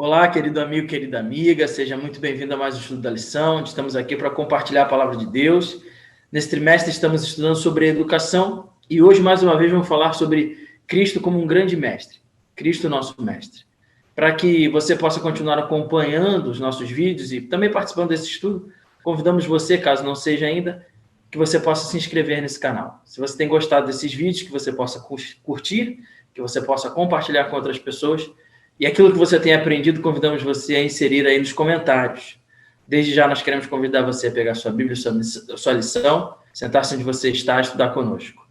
Olá, querido amigo, querida amiga, seja muito bem-vindo a mais um estudo da lição. Estamos aqui para compartilhar a palavra de Deus. Nesse trimestre estamos estudando sobre educação e hoje, mais uma vez, vamos falar sobre Cristo como um grande mestre, Cristo nosso mestre. Para que você possa continuar acompanhando os nossos vídeos e também participando desse estudo, convidamos você, caso não seja ainda, que você possa se inscrever nesse canal. Se você tem gostado desses vídeos, que você possa curtir, que você possa compartilhar com outras pessoas. E aquilo que você tem aprendido, convidamos você a inserir aí nos comentários. Desde já, nós queremos convidar você a pegar sua Bíblia, sua lição, sentar-se onde você está e estudar conosco.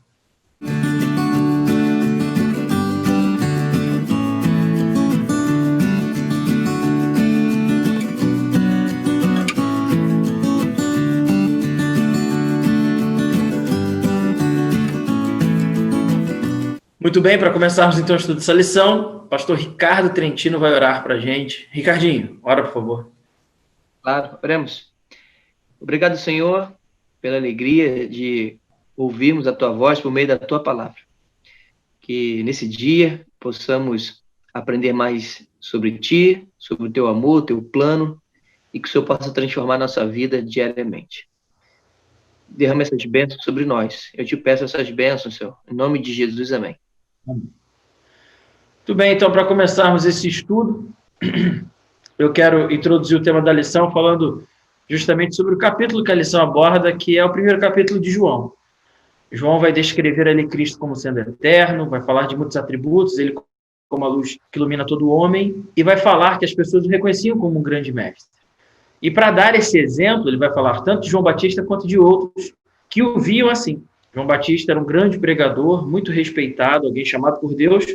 Muito bem, para começarmos então o estudo dessa lição, o pastor Ricardo Trentino vai orar para a gente. Ricardinho, ora, por favor. Claro, oremos. Obrigado, Senhor, pela alegria de ouvirmos a Tua voz por meio da Tua palavra. Que nesse dia possamos aprender mais sobre Ti, sobre o Teu amor, o Teu plano, e que o Senhor possa transformar nossa vida diariamente. Derrama essas bênçãos sobre nós. Eu te peço essas bênçãos, Senhor. Em nome de Jesus, amém. Muito bem, então, para começarmos esse estudo, eu quero introduzir o tema da lição falando justamente sobre o capítulo que a lição aborda, que é o primeiro capítulo de João. João vai descrever ali Cristo como sendo eterno, vai falar de muitos atributos, ele como a luz que ilumina todo homem, e vai falar que as pessoas o reconheciam como um grande mestre. E para dar esse exemplo, ele vai falar tanto de João Batista quanto de outros que o viam assim. João Batista era um grande pregador, muito respeitado, alguém chamado por Deus,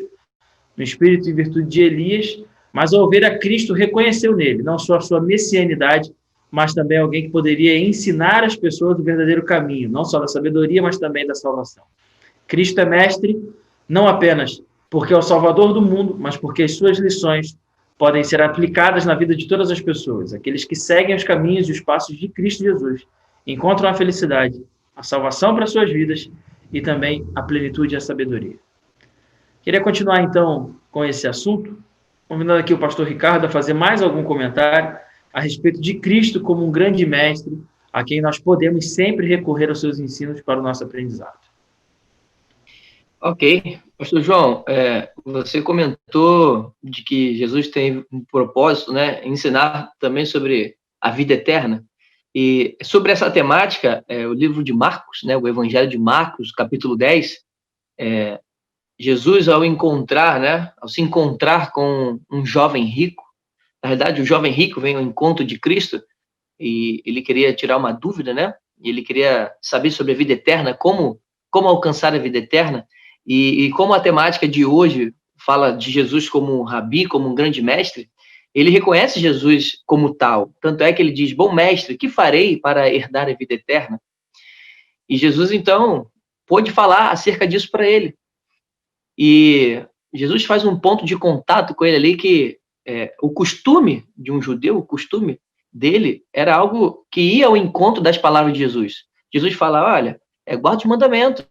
no espírito e virtude de Elias, mas ao ver a Cristo reconheceu nele, não só a sua messianidade, mas também alguém que poderia ensinar as pessoas o verdadeiro caminho, não só da sabedoria, mas também da salvação. Cristo é mestre, não apenas porque é o Salvador do mundo, mas porque as suas lições podem ser aplicadas na vida de todas as pessoas. Aqueles que seguem os caminhos e os passos de Cristo Jesus encontram a felicidade, a salvação para suas vidas e também a plenitude e a sabedoria. Queria continuar, então, com esse assunto, convidando aqui o pastor Ricardo a fazer mais algum comentário a respeito de Cristo como um grande mestre, a quem nós podemos sempre recorrer aos seus ensinos para o nosso aprendizado. Ok. Pastor João, você comentou de que Jesus tem um propósito, né, ensinar também sobre a vida eterna. E sobre essa temática, o livro de Marcos, né, o Evangelho de Marcos, capítulo 10, Jesus, ao encontrar, né, ao se encontrar com um jovem rico, na verdade, o jovem rico vem ao encontro de Cristo e ele queria tirar uma dúvida, né? Ele queria saber sobre a vida eterna, como alcançar a vida eterna. E como a temática de hoje fala de Jesus como um rabi, como um grande mestre, ele reconhece Jesus como tal. Tanto é que ele diz: bom mestre, que farei para herdar a vida eterna? E Jesus, então, pôde falar acerca disso para ele. E Jesus faz um ponto de contato com ele ali que o costume de um judeu, o costume dele era algo que ia ao encontro das palavras de Jesus. Jesus fala: olha, guarda os mandamentos,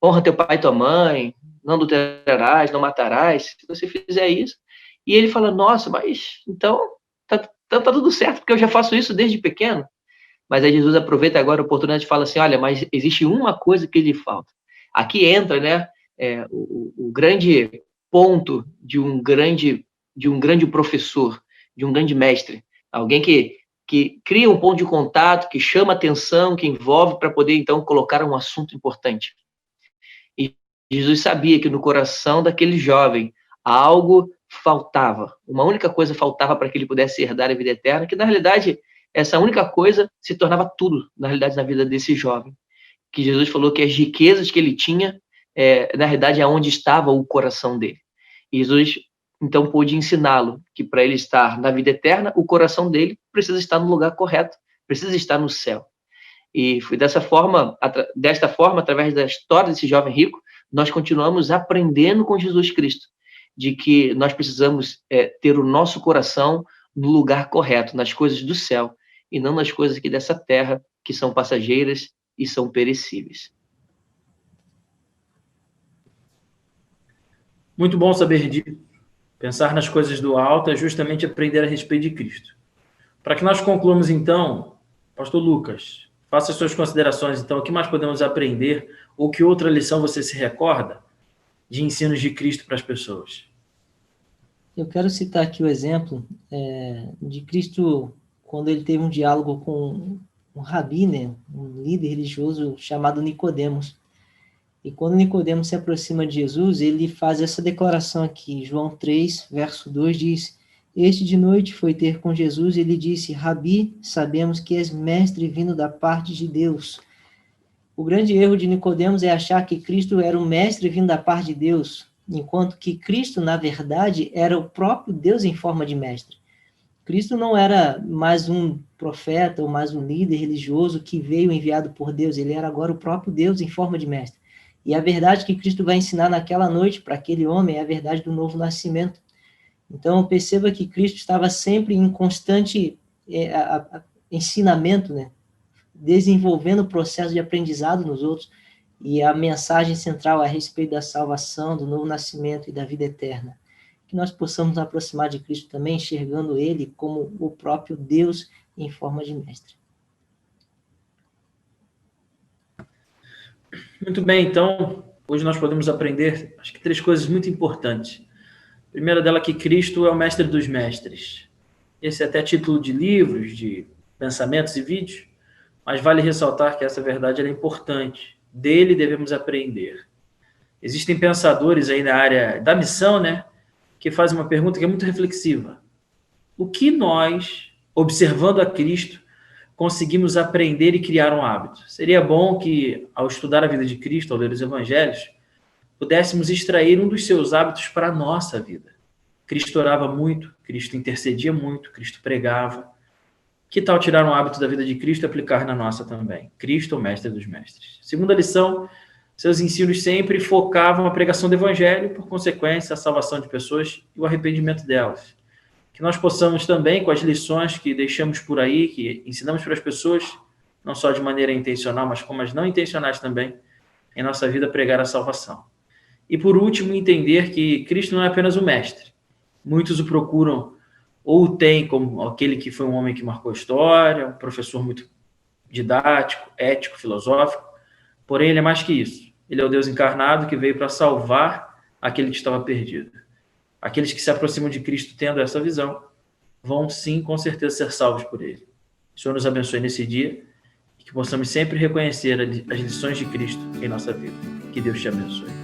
honra teu pai e tua mãe, não adulterarás, não matarás, se você fizer isso. E ele fala: nossa, mas então tá tudo certo, porque eu já faço isso desde pequeno. Mas aí Jesus aproveita agora a oportunidade e fala assim: olha, mas existe uma coisa que lhe falta. Aqui entra, né, o grande ponto de um grande professor, de um grande mestre, alguém que cria um ponto de contato, que chama atenção, que envolve para poder então colocar um assunto importante. E Jesus sabia que no coração daquele jovem algo faltava, uma única coisa faltava para que ele pudesse herdar a vida eterna, que na realidade essa única coisa se tornava tudo, na realidade, na vida desse jovem. Que Jesus falou que as riquezas que ele tinha, na realidade, é onde estava o coração dele. E Jesus, então, pôde ensiná-lo que para ele estar na vida eterna, o coração dele precisa estar no lugar correto, precisa estar no céu. E foi desta forma, através da história desse jovem rico, nós continuamos aprendendo com Jesus Cristo, de que nós precisamos ter o nosso coração no lugar correto, nas coisas do céu, e não nas coisas aqui dessa terra, que são passageiras e são perecíveis. Muito bom saber disso. Pensar nas coisas do alto é justamente aprender a respeito de Cristo. Para que nós concluamos, então, pastor Lucas, faça as suas considerações, então, o que mais podemos aprender, ou que outra lição você se recorda de ensinos de Cristo para as pessoas? Eu quero citar aqui o exemplo de Cristo, quando ele teve um diálogo com um rabi, né, um líder religioso chamado Nicodemos. E quando Nicodemos se aproxima de Jesus, ele faz essa declaração aqui, João 3, verso 2, diz: Este de noite foi ter com Jesus e ele disse: Rabi, sabemos que és mestre vindo da parte de Deus. O grande erro de Nicodemos é achar que Cristo era um mestre vindo da parte de Deus, enquanto que Cristo, na verdade, era o próprio Deus em forma de mestre. Cristo não era mais um profeta ou mais um líder religioso que veio enviado por Deus, ele era agora o próprio Deus em forma de mestre. E a verdade que Cristo vai ensinar naquela noite para aquele homem é a verdade do novo nascimento. Então, perceba que Cristo estava sempre em constante ensinamento, né? Desenvolvendo o processo de aprendizado nos outros, e a mensagem central a respeito da salvação, do novo nascimento e da vida eterna. Que nós possamos nos aproximar de Cristo também, enxergando Ele como o próprio Deus em forma de mestre. Muito bem, então, hoje nós podemos aprender, acho que 3 coisas muito importantes. A primeira dela é que Cristo é o mestre dos mestres. Esse é até título de livros, de pensamentos e vídeos, mas vale ressaltar que essa verdade é importante. Dele devemos aprender. Existem pensadores aí na área da missão, né, que fazem uma pergunta que é muito reflexiva. O que nós, observando a Cristo, conseguimos aprender e criar um hábito? Seria bom que, ao estudar a vida de Cristo, ao ler os evangelhos, pudéssemos extrair um dos seus hábitos para a nossa vida. Cristo orava muito, Cristo intercedia muito, Cristo pregava. Que tal tirar um hábito da vida de Cristo e aplicar na nossa também? Cristo, o mestre dos mestres. Segunda lição, seus ensinos sempre focavam a pregação do evangelho, por consequência, a salvação de pessoas e o arrependimento delas. Que nós possamos também, com as lições que deixamos por aí, que ensinamos para as pessoas, não só de maneira intencional, mas como as não intencionais também, em nossa vida pregar a salvação. E por último, entender que Cristo não é apenas o mestre. Muitos o procuram ou o têm como aquele que foi um homem que marcou a história, um professor muito didático, ético, filosófico, porém ele é mais que isso. Ele é o Deus encarnado que veio para salvar aquele que estava perdido. Aqueles que se aproximam de Cristo tendo essa visão vão sim, com certeza, ser salvos por ele. O Senhor nos abençoe nesse dia e que possamos sempre reconhecer as lições de Cristo em nossa vida. Que Deus te abençoe.